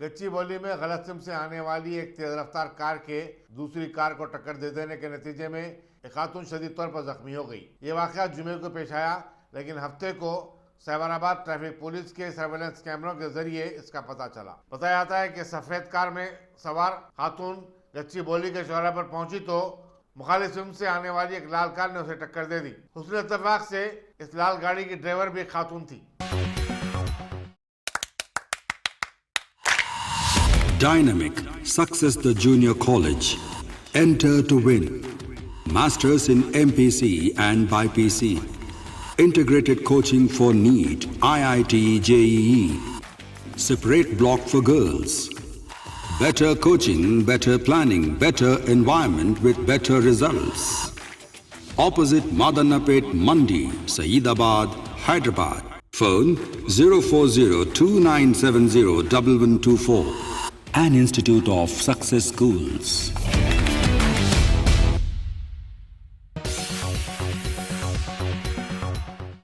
गच्चीबौली में गलत सिम से आने वाली एक तेज रफ्तार कार के दूसरी कार को टक्कर दे देने के नतीजे में एक खातून शदीद तौर पर जख्मी हो गई। ये वाकया जुमे को पेश आया, लेकिन हफ्ते को हैदराबाद ट्रैफिक पुलिस के सर्वेलेंस कैमरों के जरिए इसका पता चला। बताया जाता है कि सफेद कार में सवार खातून गच्चीबौली के चौराहे पर पहुंची तो मुखालिफ सिम से आने वाली एक लाल कार ने उसे टक्कर दे दी। हुस्न इत्तेफाक से इस लाल गाड़ी की ड्राइवर भी एक खातून थी। Dynamic Success the Junior College. Enter to win. Masters in MPC and BPC. Integrated coaching for NEET, IIT, JEE. Separate block for girls. Better coaching, better planning, better environment with better results. Opposite Madanapet Mandi, Saeedabad, Hyderabad. Phone 04029701124. An Institute of Success Schools.